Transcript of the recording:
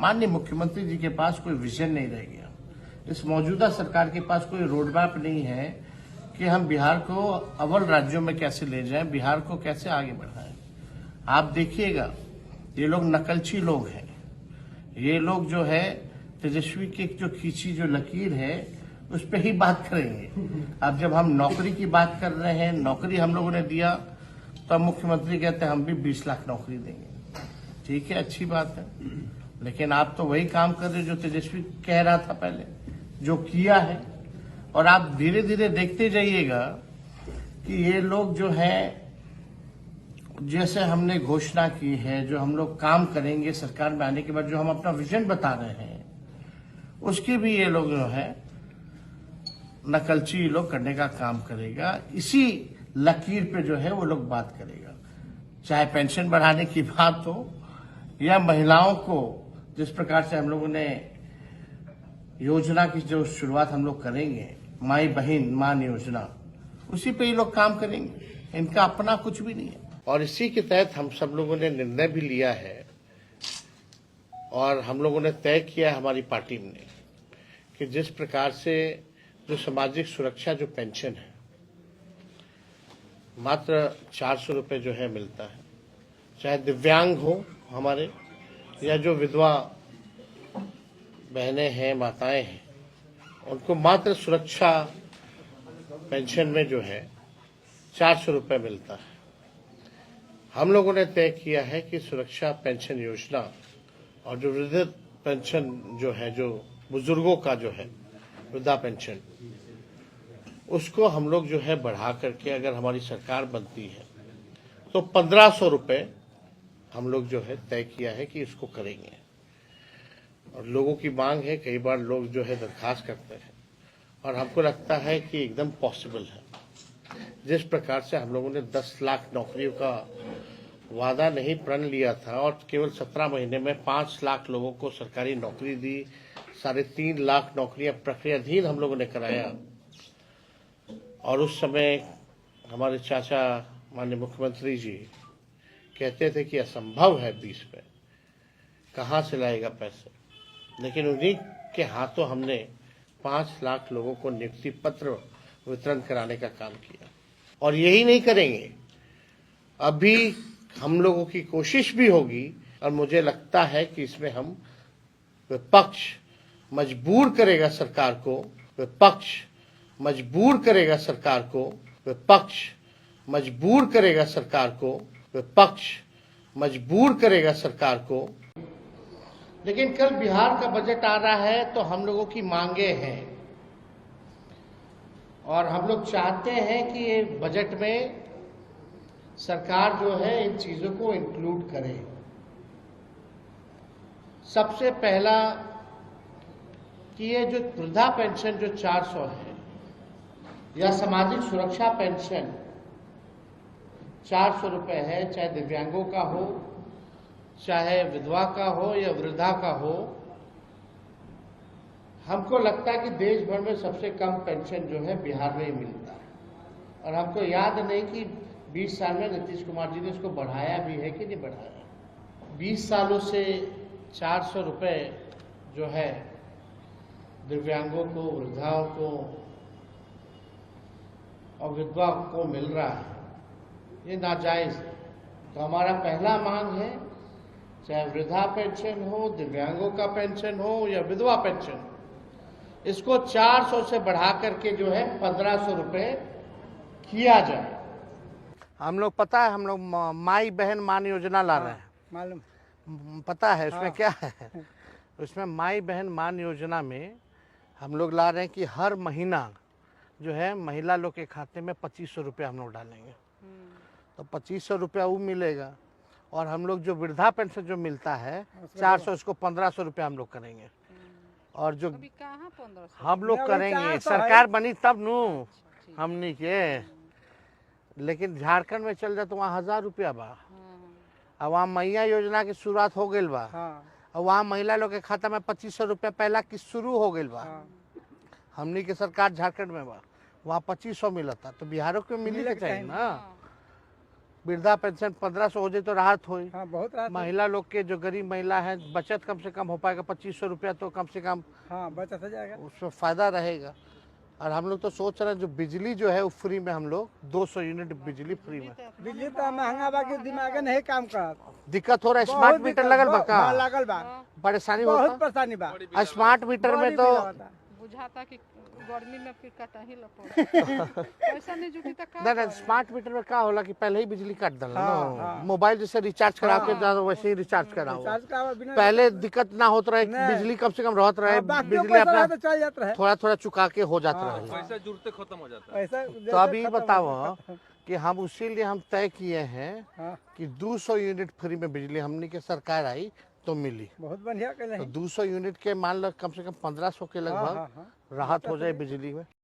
माननीय मुख्यमंत्री जी के पास कोई विजन नहीं रह गया। इस मौजूदा सरकार के पास कोई रोड मैप नहीं है कि हम बिहार को अव्वल राज्यों में कैसे ले जाएं, बिहार को कैसे आगे बढ़ाएं। आप देखिएगा, ये लोग नकलची लोग हैं। ये लोग जो है तेजस्वी की जो खींची जो लकीर है उस पर ही बात करेंगे। अब जब हम नौकरी की बात कर रहे हैं, नौकरी हम लोगों ने दिया, तो मुख्यमंत्री कहते हैं हम भी 20 लाख नौकरी देंगे। ठीक है, अच्छी बात है, लेकिन आप तो वही काम कर रहे हो जो तेजस्वी कह रहा था पहले, जो किया है। और आप धीरे धीरे देखते जाइएगा कि ये लोग जो है, जैसे हमने घोषणा की है, जो हम लोग काम करेंगे सरकार में आने के बाद, जो हम अपना विजन बता रहे हैं, उसकी भी ये लोग जो है नकलची लोग करने का काम करेगा। इसी लकीर पे जो है वो लोग बात करेगा, चाहे पेंशन बढ़ाने की बात हो या महिलाओं को जिस प्रकार से हम लोगों ने योजना की जो शुरुआत हम लोग करेंगे, माई बहन मान योजना, उसी पे ये लोग काम करेंगे। इनका अपना कुछ भी नहीं है। और इसी के तहत हम सब लोगों ने निर्णय भी लिया है और हम लोगों ने तय किया है हमारी पार्टी ने कि जिस प्रकार से जो सामाजिक सुरक्षा जो पेंशन है मात्र 400 रुपये जो है मिलता है, चाहे दिव्यांग हो हमारे या जो विधवा बहनें हैं, माताएं हैं, उनको मात्र सुरक्षा पेंशन में जो है 400 रुपये मिलता है। हम लोगों ने तय किया है कि सुरक्षा पेंशन योजना और जो वृद्ध पेंशन जो है, जो बुजुर्गों का जो है वृद्धा पेंशन, उसको हम लोग जो है बढ़ा करके, अगर हमारी सरकार बनती है तो 1500 रुपये हम लोग जो है तय किया है कि इसको करेंगे। और लोगों की मांग है, कई बार लोग जो है दरखास्त करते हैं और हमको लगता है कि एकदम पॉसिबल है। जिस प्रकार से हम लोगों ने 10 लाख नौकरियों का वादा नहीं प्रण लिया था और केवल 17 महीने में 5 लाख लोगों को सरकारी नौकरी दी, 3.5 लाख नौकरियां प्रक्रियाधीन हम लोगों ने कराया। और उस समय हमारे चाचा माननीय मुख्यमंत्री जी कहते थे कि असंभव है 20 में, कहाँ से लाएगा पैसे। लेकिन उन्हीं के हाथों हमने 5 लाख लोगों को नियुक्ति पत्र वितरण कराने का काम किया। और यही नहीं करेंगे, अभी हम लोगों की कोशिश भी होगी और मुझे लगता है कि इसमें हम विपक्ष मजबूर करेगा सरकार को, विपक्ष मजबूर करेगा सरकार को, विपक्ष मजबूर करेगा सरकार को, विपक्ष मजबूर करेगा सरकार को। लेकिन कल बिहार का बजट आ रहा है तो हम लोगों की मांगे हैं और हम लोग चाहते हैं कि ये बजट में सरकार जो है इन चीजों को इंक्लूड करे। सबसे पहला कि ये जो वृद्धा पेंशन जो 400 है या सामाजिक सुरक्षा पेंशन 400 रुपये है, चाहे दिव्यांगों का हो, चाहे विधवा का हो या वृद्धा का हो, हमको लगता है कि देश भर में सबसे कम पेंशन जो है बिहार में ही मिलता है। और हमको याद नहीं कि 20 साल में नीतीश कुमार जी ने इसको बढ़ाया भी है कि नहीं बढ़ाया। 20 सालों से 400 रुपये जो है दिव्यांगों को, वृद्धाओं को और विधवा को मिल रहा है, ये नाजायज है। तो हमारा पहला मांग है, चाहे वृद्धा पेंशन हो, दिव्यांगों का पेंशन हो या विधवा पेंशन, इसको 400 से बढ़ा करके जो है 1500 रुपये किया जाए। हम लोग पता है, हम लोग माई बहन मान योजना ला रहे हैं, मालूम पता है उसमें क्या है। उसमें माई बहन मान योजना में हम लोग ला रहे हैं कि हर महीना जो है महिला लोग के खाते में 2500 रुपया हम लोग डालेंगे, तो 2500 रुपया वो मिलेगा। और हम लोग जो वृद्धा पेंशन जो मिलता है 400, उसको 1500 रुपया हम लोग करेंगे। और जो हम लोग करेंगे, सरकार बनी तब नू हमनी के। लेकिन झारखंड में चल जाए तो वहाँ 1000 रुपया बा, और वहाँ मैया योजना की शुरुआत हो गई बा, और वहाँ महिला लोग के खाता में 2500 रुपया पहला किस्त शुरू हो गई बा। हमनी के सरकार झारखंड में बा, वहाँ 2500 मिलता, तो बिहारों को मिले के चाहिए ना। वृद्धा पेंशन 1500 हो जाए तो राहत हो। हाँ बहुत राहत। महिला लोग के जो गरीब महिला है बचत कम से कम हो पाएगा, 2500 रुपया तो कम से कम हाँ बचत हो जाएगा। उसमें फायदा रहेगा। और हम लोग तो सोच रहे हैं जो बिजली जो है वो फ्री में, हम लोग 200 यूनिट बिजली फ्री में। बिजली तो महंगा बा कि दिमाग नहीं काम कर। दिक्कत हो रहा है, स्मार्ट मीटर लगल बा का? हाँ लागल बा, परेशानी बहुत होता? परेशानी बा। स्मार्ट मीटर में तो बुझाता कि गर्मी में फिर कटा ही लपड़ पैसा नहीं जुटी तो का ना स्मार्ट मीटर में का होला कि पहले ही बिजली काट दल हाँ, ना, हाँ। मोबाइल जैसे रिचार्ज करा के जाओ वैसे ही रिचार्ज कराओ। चार्ज का बिना पहले दिक्कत ना होत रहे, नहीं। बिजली कम से कम रहत रहे, बाकी बिजली पैसा अपना तो चल जाता है। थोड़ा थोड़ा चुका के हो जाता हाँ, रहे। पैसा जुड़ते खत्म हो जाता है। पैसा तो अब ये बताओ कि हम इसीलिए हम तय किए हैं हाँ कि 200 यूनिट फ्री में बिजली हमनी के सरकार आई तो मिली। बहुत बढ़िया कहले तो हैं। 200 यूनिट के मान लो कम से कम 1500 के हाँ, लगभग हाँ, हाँ। राहत हो जाए बिजली में।